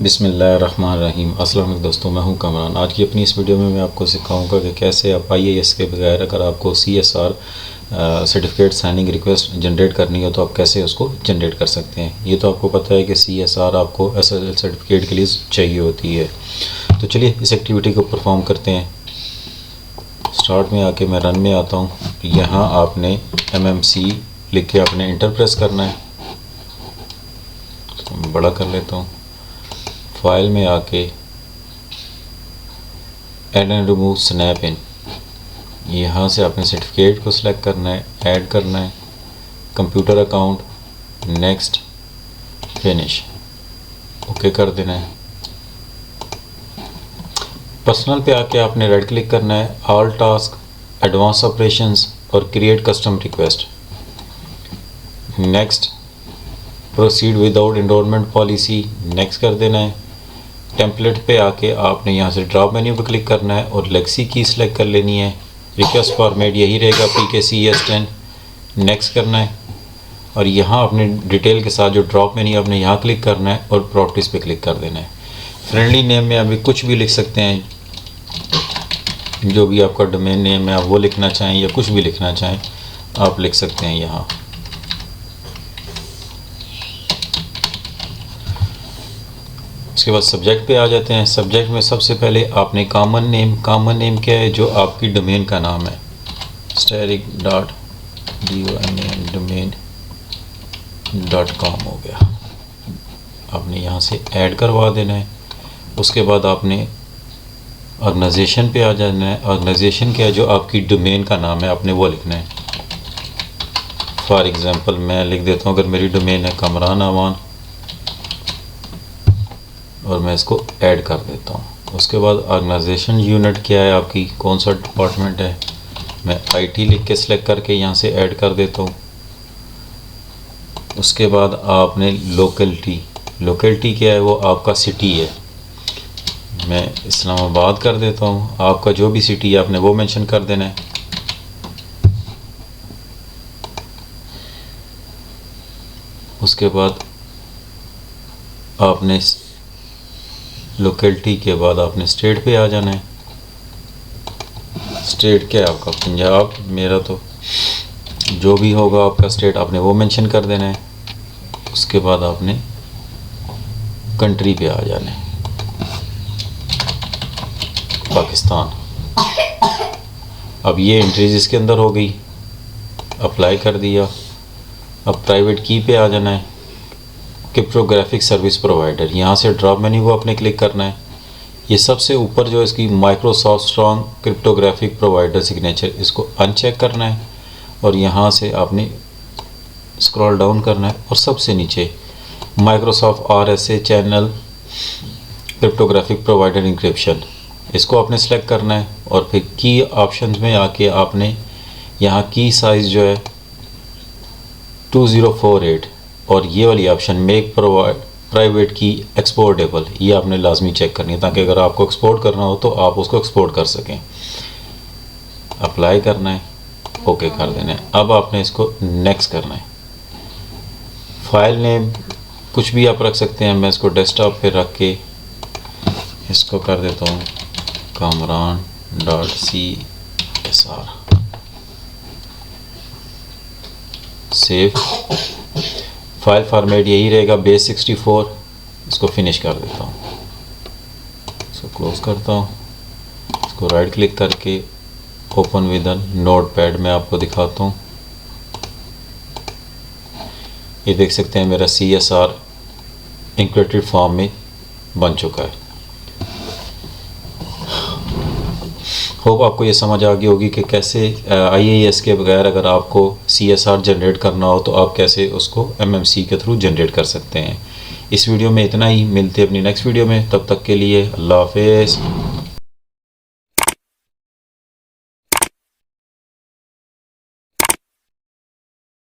बिस्मिल्लाहिर्रहमानिर्रहीम। अस्सलाम वालेकुम दोस्तों, मैं हूं कमरान। आज की अपनी इस वीडियो में मैं आपको सिखाऊंगा कि कैसे आप आईएएस के बगैर अगर आपको CSR certificate signing request generate करनी हो तो आप कैसे उसको जनरेट कर सकते हैं। ये तो आपको पता है कि सीएसआर आपको एसएसएल सर्टिफिकेट के लिए चाहिए होती है। तो चलिए इस एक्टिविटी को परफॉर्म करते हैं। स्टार्ट में आके मैं रन में आता हूँ। यहाँ आपने MMC लिख के आपने इंटर प्रेस करना है। तो मैं बड़ा कर लेता हूँ। फाइल में आके ऐड एंड रिमूव स्नैप इन, यहाँ से आपने सर्टिफिकेट को सिलेक्ट करना है, ऐड करना है, computer account, next, finish, okay कर देना है। पर्सनल पे आके आपने राइट क्लिक करना है, ऑल टास्क, एडवांस ऑपरेशंस और create custom request. Next, proceed without enrolment policy, next कर देना है। टेम्पलेट पे आके आपने यहाँ से ड्रॉप मेन्यू पे क्लिक करना है और लेक्सी की सिलेक्ट कर लेनी है। रिक्वेस्ट फॉर्मेट यही रहेगा PKCS10, नेक्स्ट करना है। और यहाँ अपने डिटेल के साथ जो ड्रॉप मेन्यू आपने यहाँ क्लिक करना है और प्रॉपर्टीज़ पे क्लिक कर देना है। फ्रेंडली नेम में अभी कुछ भी लिख सकते हैं, जो भी आपका डोमेन नेम है आप वो लिखना चाहें या कुछ भी लिखना चाहें आप लिख सकते हैं यहाँ। उसके बाद सब्जेक्ट पे आ जाते हैं। सब्जेक्ट में सबसे पहले आपने कॉमन नेम क्या है, जो आपकी डोमेन का नाम है, static.domain.com हो गया। आपने यहाँ से ऐड करवा देना है। उसके बाद आपने ऑर्गेनाइजेशन पे आ जाना है। ऑर्गेनाइजेशन क्या है, जो आपकी डोमेन का नाम है आपने वो लिखना है। फॉर एग्ज़ाम्पल मैं लिख देता हूँ, अगर मेरी डोमेन है कमरान अमान और मैं इसको ऐड कर देता हूँ। उसके बाद ऑर्गेनाइजेशन यूनिट क्या है आपकी, कौन सा डिपार्टमेंट है, मैं IT लिख के सिलेक्ट करके यहाँ से ऐड कर देता हूँ। उसके बाद आपने लोकेलिटी क्या है, वो आपका सिटी है। मैं इस्लामाबाद कर देता हूँ। आपका जो भी सिटी है आपने वो मेंशन कर देना है। उसके बाद आपने लोकेलिटी के बाद आपने स्टेट पे आ जाना है। स्टेट क्या है आपका, पंजाब। मेरा तो जो भी होगा आपका स्टेट आपने वो मेंशन कर देना है। उसके बाद आपने कंट्री पे आ जाना है, पाकिस्तान। अब ये एंट्रीज इसके अंदर हो गई, अप्लाई कर दिया। अब प्राइवेट की पे आ जाना है, क्रिप्टोग्राफिक सर्विस प्रोवाइडर। यहाँ से ड्रॉप मेन्यू को आपने क्लिक करना है। ये सबसे ऊपर जो इसकी Microsoft strong cryptographic provider signature, इसको अनचेक करना है और यहाँ से आपने स्क्रॉल डाउन करना है और सबसे नीचे Microsoft RSA channel cryptographic provider encryption, इसको आपने सेलेक्ट करना है। और फिर की ऑप्शन में आके आपने यहाँ की साइज़ जो है 2048 और ये वाली ऑप्शन मेक प्राइवेट की एक्सपोर्टेबल, ये आपने लाजमी चेक करनी है, ताकि अगर आपको एक्सपोर्ट करना हो तो आप उसको एक्सपोर्ट कर सकें। अप्लाई करना है, ओके कर देना है। अब आपने इसको नेक्स्ट करना है। फाइल नेम कुछ भी आप रख सकते हैं। मैं इसको डेस्कटॉप पे रख के इसको कर देता हूँ kamran.csr, सेव। फाइल फॉर्मेट यही रहेगा base64। इसको फिनिश कर देता हूँ, इसको क्लोज करता हूँ। इसको राइट क्लिक करके ओपन विद नोटपैड में आपको दिखाता हूँ। ये देख सकते हैं मेरा CSR इंक्रिप्टेड फॉर्म में बन चुका है। होप आपको ये समझ आ गई होगी कि कैसे IAS के बगैर अगर आपको CSR जनरेट करना हो तो आप कैसे उसको MMC के थ्रू जनरेट कर सकते हैं। इस वीडियो में इतना ही, मिलते हैं अपनी नेक्स्ट वीडियो में। तब तक के लिए अल्लाह हाफिज़।